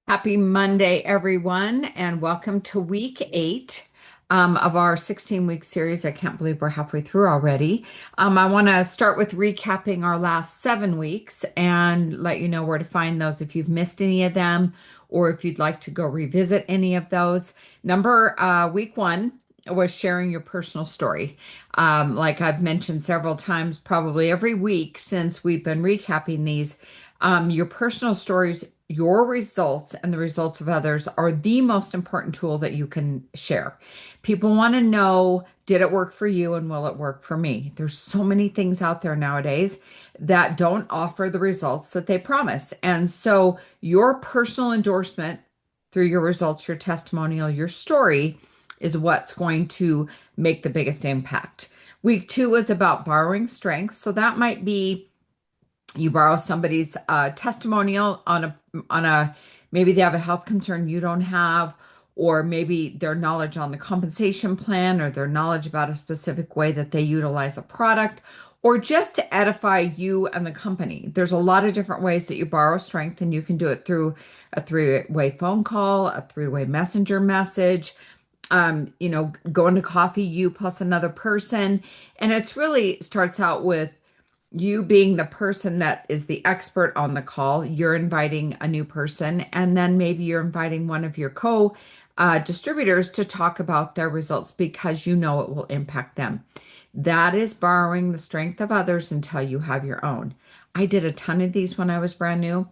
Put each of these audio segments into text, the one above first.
Happy Monday, everyone, and welcome to week 8 of our 16-week series. I can't believe we're halfway through already. I want to start with recapping our last 7 weeks and let you know where to find those if you've missed any of them or if you'd like to go revisit any of those. Week 1 was sharing your personal story. Like I've mentioned several times, probably every week since we've been recapping these, your personal stories, your results, and the results of others are the most important tool that you can share. People want to know, did it work for you and will it work for me? There's so many things out there nowadays that don't offer the results that they promise. And so your personal endorsement through your results, your testimonial, your story is what's going to make the biggest impact. Week 2 is about borrowing strength. So that might be you borrow somebody's testimonial on a maybe they have a health concern you don't have, or maybe their knowledge on the compensation plan or their knowledge about a specific way that they utilize a product, or just to edify you and the company. There's a lot of different ways that you borrow strength, and you can do it through a three-way phone call, a three-way messenger message, going to coffee, you plus another person. And it's really starts out with you being the person that is the expert on the call. You're inviting a new person, and then maybe you're inviting one of your co distributors to talk about their results because you know it will impact them. That is borrowing the strength of others until you have your own. I did a ton of these when I was brand new,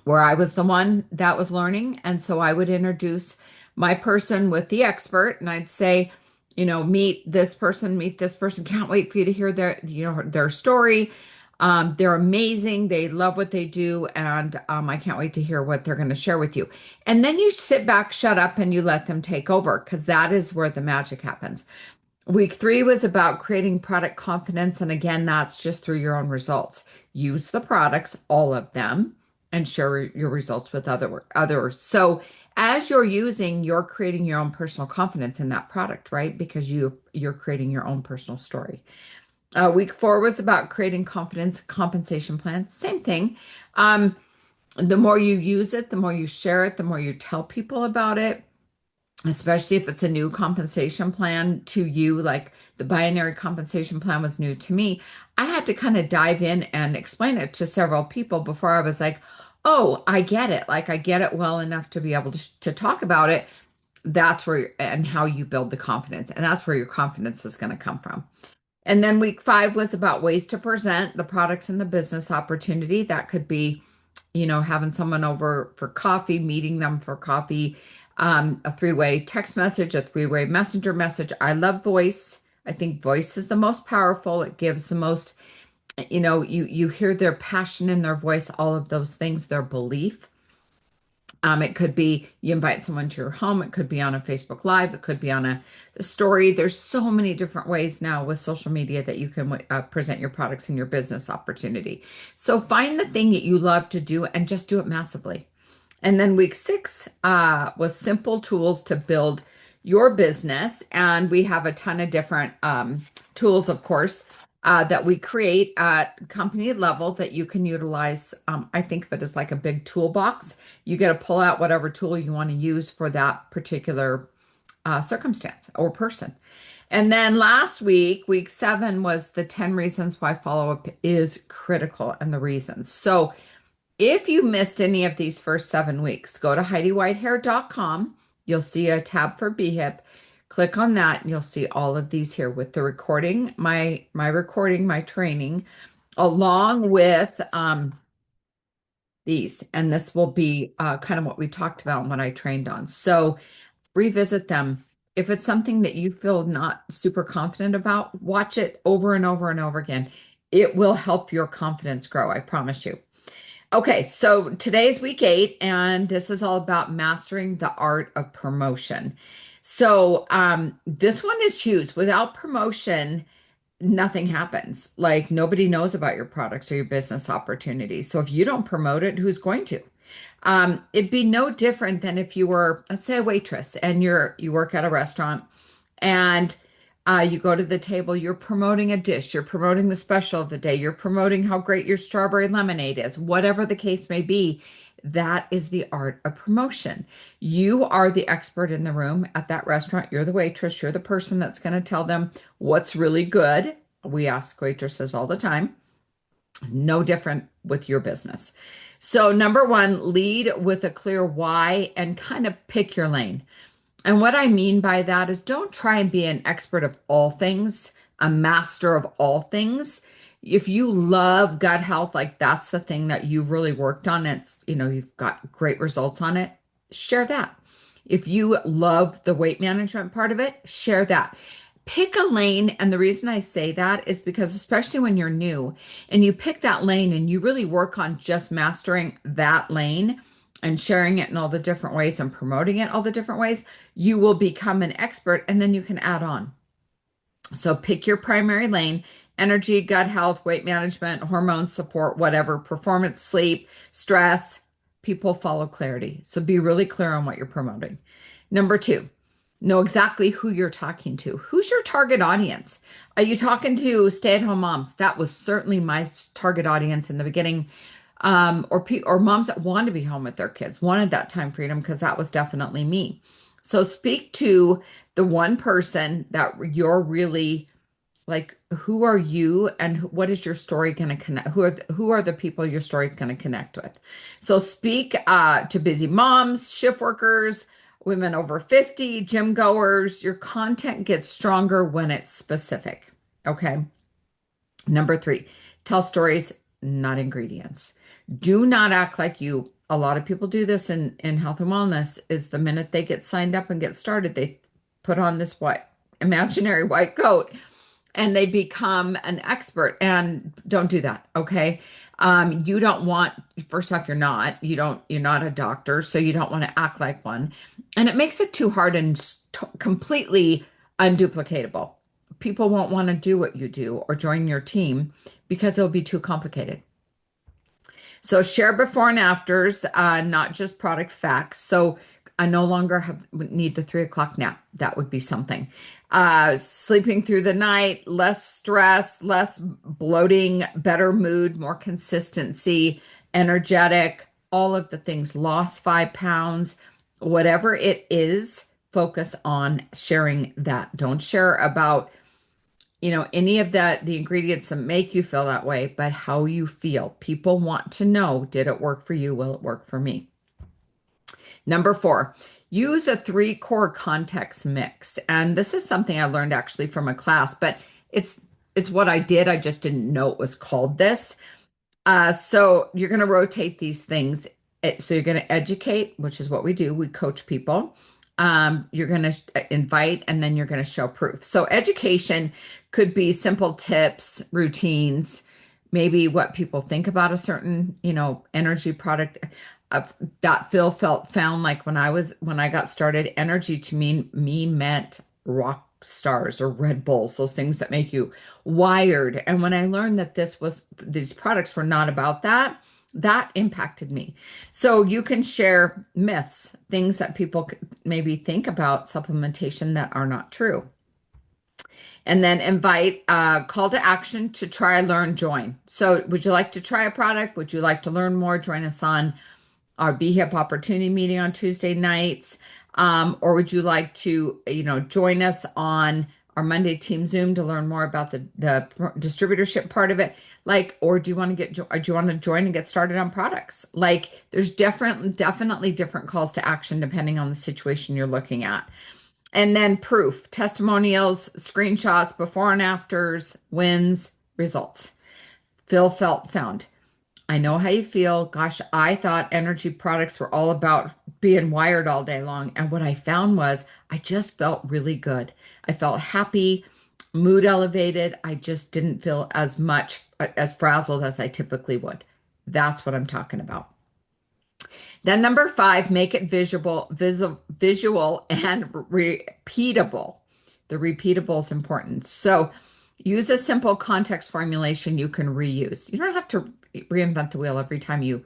where I was the one that was learning. And so I would introduce my person with the expert, and I'd say, meet this person, meet this person. Can't wait for you to hear their story. They're amazing. They love what they do. And I can't wait to hear what they're going to share with you. And then you sit back, shut up, and you let them take over because that is where the magic happens. Week 3 was about creating product confidence. And again, that's just through your own results. Use the products, all of them, and share your results with others. So as you're creating your own personal confidence in that product, right? Because you're creating your own personal story. Week 4 was about creating confidence compensation plans. Same thing. The more you use it, the more you share it, the more you tell people about it, especially if it's a new compensation plan to you. Like the binary compensation plan was new to me. I had to kind of dive in and explain it to several people before I was like, oh, I get it. Like I get it well enough to be able to talk about it. That's where and how you build the confidence. And that's where your confidence is going to come from. And then week 5 was about ways to present the products and the business opportunity. That could be, having someone over for coffee, meeting them for coffee, a three-way text message, a three-way messenger message. I love voice. I think voice is the most powerful. It gives the most, you hear their passion in their voice, all of those things, their belief. It could be you invite someone to your home. It could be on a Facebook Live. It could be on a story. There's so many different ways now with social media that you can present your products and your business opportunity. So find the thing that you love to do and just do it massively. And then week 6 was simple tools to build your business. And we have a ton of different tools, of course, that we create at company level that you can utilize. I think of it as like a big toolbox. You get to pull out whatever tool you want to use for that particular circumstance or person. And then last week, week 7, was the 10 reasons why follow up is critical and the reasons. So if you missed any of these first 7 weeks, go to HeidiWhitehair.com. You'll see a tab for BHIP. Click on that and you'll see all of these here with the recording, my recording, my training, along with these. And this will be kind of what we talked about and what I trained on. So revisit them. If it's something that you feel not super confident about, watch it over and over and over again. It will help your confidence grow, I promise you. Okay, so today's week 8, and this is all about mastering the art of promotion. So this one is huge. Without promotion, nothing happens. Like nobody knows about your products or your business opportunities. So if you don't promote it, who's going to? It'd be no different than if you were, let's say, a waitress and you work at a restaurant, and You go to the table, you're promoting a dish, you're promoting the special of the day, you're promoting how great your strawberry lemonade is, whatever the case may be. That is the art of promotion. You are the expert in the room at that restaurant. You're the waitress. You're the person that's going to tell them what's really good. We ask waitresses all the time. No different with your business. So, number one, lead with a clear why and kind of pick your lane. And what I mean by that is don't try and be an expert of all things, a master of all things. If you love gut health, like that's the thing that you've really worked on, you've got great results on it, share that. If you love the weight management part of it, share that. Pick a lane. And the reason I say that is because, especially when you're new and you pick that lane and you really work on just mastering that lane and sharing it in all the different ways and promoting it all the different ways, you will become an expert and then you can add on. So pick your primary lane: energy, gut health, weight management, hormone support, whatever, performance, sleep, stress. People follow clarity. So be really clear on what you're promoting. Number two, know exactly who you're talking to. Who's your target audience? Are you talking to stay-at-home moms? That was certainly my target audience in the beginning. Or moms that want to be home with their kids, wanted that time freedom, because that was definitely me. So speak to the one person that you're really like, who are you and what is your story going to connect? Who are the people your story is going to connect with? So speak to busy moms, shift workers, women over 50, gym goers. Your content gets stronger when it's specific. Okay. Number three, tell stories, not ingredients. Do not act like you. A lot of people do this in health and wellness, is the minute they get signed up and get started, they put on this imaginary white coat and they become an expert. And don't do that. Okay. You don't want, first off, you're not a doctor, so you don't want to act like one. And it makes it too hard and completely unduplicatable. People won't want to do what you do or join your team because it'll be too complicated. So share before and afters, not just product facts. So I no longer need the 3 o'clock nap. That would be something. Sleeping through the night, less stress, less bloating, better mood, more consistency, energetic, all of the things. Lost 5 pounds, whatever it is, focus on sharing that. Don't share about any of the ingredients that make you feel that way, but how you feel. People want to know, did it work for you? Will it work for me? Number four, use a 3 core context mix. And this is something I learned actually from a class, but it's what I did. I just didn't know it was called this. So you're going to rotate these things. So you're going to educate, which is what we do. We coach people. You're going to invite, and then you're going to show proof. So education could be simple tips, routines, maybe what people think about a certain, energy product. That found like when I got started, energy to me meant rock stars or Red Bulls, those things that make you wired. And when I learned that these products were not about that, that impacted me. So you can share myths, things that people maybe think about supplementation that are not true. And then invite call to action to try, learn, join. So would you like to try a product? Would you like to learn more? Join us on our BHIP opportunity meeting on Tuesday nights. Or would you like to, join us on our Monday team Zoom to learn more about the distributorship part of it? Or do you want to join and get started on products? There's definitely different calls to action depending on the situation you're looking at. And then proof, testimonials, screenshots, before and afters, wins, results. Feel, felt, found. I know how you feel. Gosh, I thought energy products were all about being wired all day long. And what I found was I just felt really good. I felt happy, mood elevated. I just didn't feel as frazzled as I typically would. That's what I'm talking about. Then number 5, make it visual and repeatable. The repeatable is important. So use a simple context formulation you can reuse. You don't have to reinvent the wheel every time you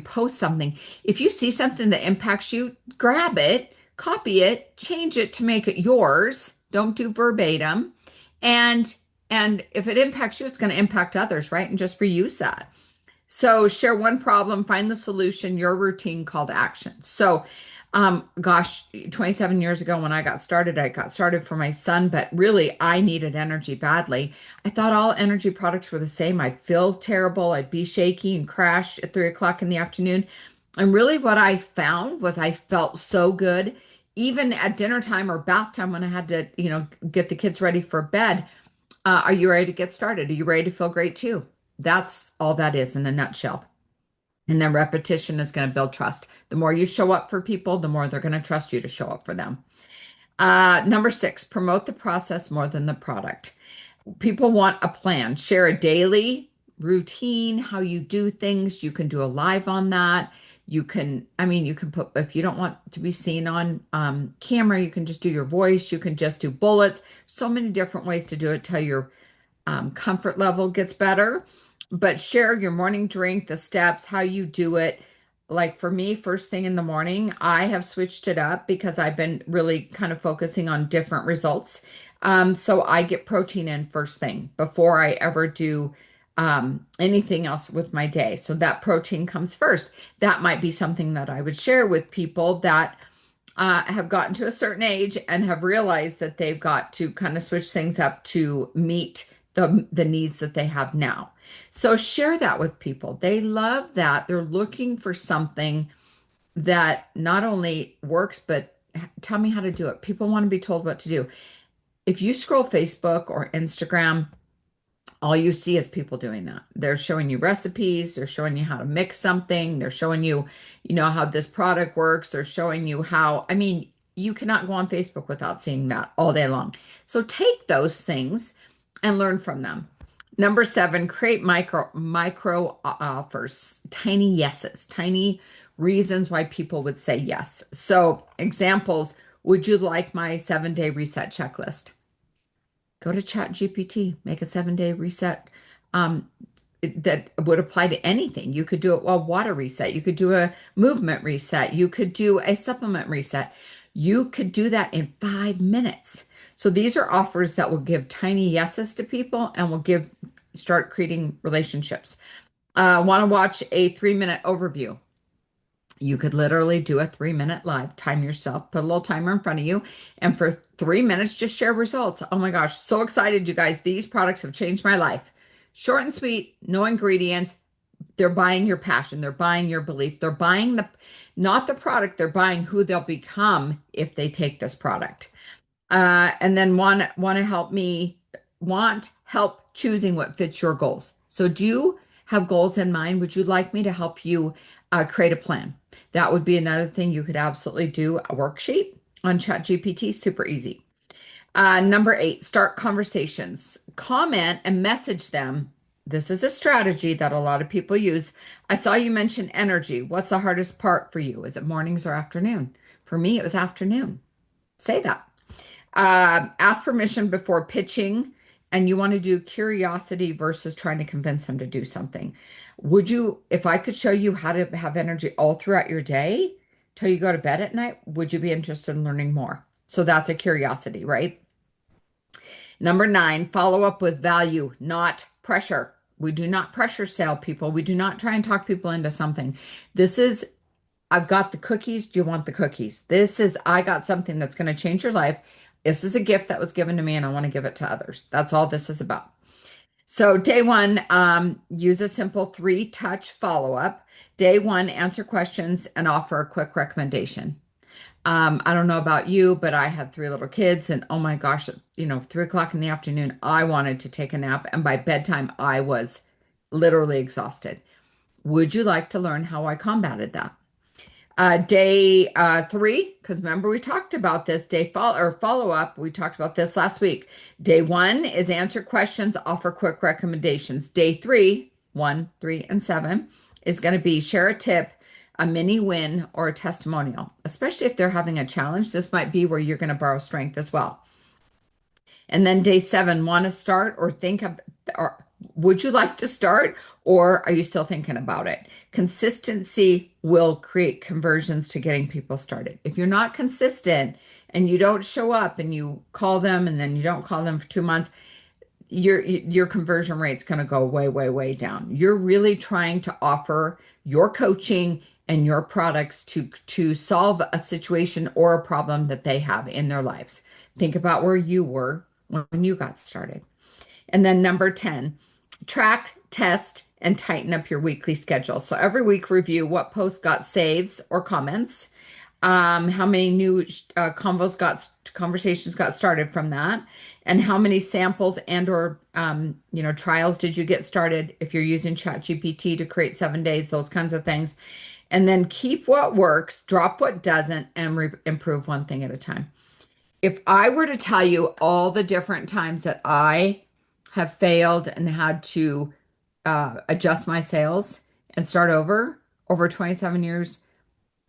post something. If you see something that impacts you, grab it, copy it, change it to make it yours. Don't do verbatim. And and if it impacts you, it's going to impact others, right? And just reuse that. So share one problem, find the solution, your routine, call to action. So, gosh, 27 years ago when I got started for my son, but really I needed energy badly. I thought all energy products were the same. I'd feel terrible. I'd be shaky and crash at 3 o'clock in the afternoon. And really what I found was I felt so good, even at dinner time or bath time when I had to, get the kids ready for bed. Are you ready to get started? Are you ready to feel great too? That's all that is in a nutshell. And then repetition is going to build trust. The more you show up for people, the more they're going to trust you to show up for them. Number 6, promote the process more than the product. People want a plan. Share a daily routine, how you do things. You can do a live on that. You can put, if you don't want to be seen on camera, you can just do your voice. You can just do bullets. So many different ways to do it till your comfort level gets better. But share your morning drink, the steps, how you do it. Like for me, first thing in the morning, I have switched it up because I've been really kind of focusing on different results. So I get protein in first thing before I ever do anything else with my day. So that protein comes first. That might be something that I would share with people that have gotten to a certain age and have realized that they've got to kind of switch things up to meet the needs that they have now. So share that with people. They love that. They're looking for something that not only works, but tell me how to do it. People want to be told what to do. If you scroll Facebook or Instagram, all you see is people doing that. They're showing you recipes, they're showing you how to mix something, they're showing you, how this product works, they're showing you how, you cannot go on Facebook without seeing that all day long. So take those things and learn from them. Number 7, create micro offers, tiny yeses, tiny reasons why people would say yes. So examples, would you like my 7-day reset checklist? Go to ChatGPT, make a 7-day reset um, that would apply to anything. You could do a water reset. You could do a movement reset. You could do a supplement reset. You could do that in 5 minutes. So these are offers that will give tiny yeses to people and will start creating relationships. Want to watch a 3-minute overview? You could literally do a 3-minute live, time yourself, put a little timer in front of you, and for 3 minutes, just share results. Oh my gosh, so excited, you guys. These products have changed my life. Short and sweet, no ingredients. They're buying your passion. They're buying your belief. They're buying not the product, they're buying who they'll become if they take this product. And then want help choosing what fits your goals. So do you have goals in mind? Would you like me to help you create a plan? That would be another thing you could absolutely do, a worksheet on ChatGPT, super easy. Number 8, start conversations. Comment and message them. This is a strategy that a lot of people use. I saw you mention energy. What's the hardest part for you? Is it mornings or afternoon? For me, it was afternoon. Say that. Ask permission before pitching, and you want to do curiosity versus trying to convince them to do something. If I could show you how to have energy all throughout your day till you go to bed at night, would you be interested in learning more? So that's a curiosity, right? Number 9, follow up with value, not pressure. We do not pressure sell people. We do not try and talk people into something. This is, I've got the cookies. Do you want the cookies? This is, I got something that's going to change your life. This is a gift that was given to me and I want to give it to others. That's all this is about. So day 1, use a simple 3-touch follow-up. Day 1, answer questions and offer a quick recommendation. I don't know about you, but I had 3 little kids and oh my gosh, 3 o'clock in the afternoon, I wanted to take a nap. And by bedtime, I was literally exhausted. Would you like to learn how I combated that? Day 3, because remember we talked about this follow up. We talked about this last week. Day 1 is answer questions, offer quick recommendations. Day 3, 1, 3, and 7 is going to be share a tip, a mini win, or a testimonial. Especially if they're having a challenge, this might be where you're going to borrow strength as well. And then day 7, want to start or think of or Would you like to start, or are you still thinking about it? Consistency will create conversions to getting people started. If you're not consistent and you don't show up and you call them and then you don't call them for 2 months, your conversion rate's going to go way, way, way down. You're really trying to offer your coaching and your products to solve a situation or a problem that they have in their lives. Think about where you were when you got started. And then number 10, track, test, and tighten up your weekly schedule. So every week review what posts got saves or comments, how many new conversations got started from that, and how many samples and or trials did you get started if you're using ChatGPT to create 7 days, those kinds of things. And then keep what works, drop what doesn't, and improve one thing at a time. If I were to tell you all the different times that I have failed and had to adjust my sales and start over 27 years,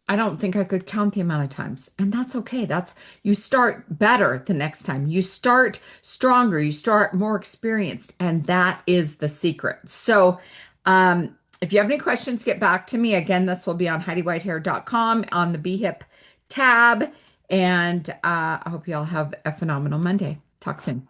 I don't think I could count the amount of times. And that's okay. You start better the next time. You start stronger, you start more experienced, and that is the secret. So, if you have any questions, get back to me. Again, this will be on HeidiWhitehair.com on the BHIP tab. And I hope you all have a phenomenal Monday. Talk soon.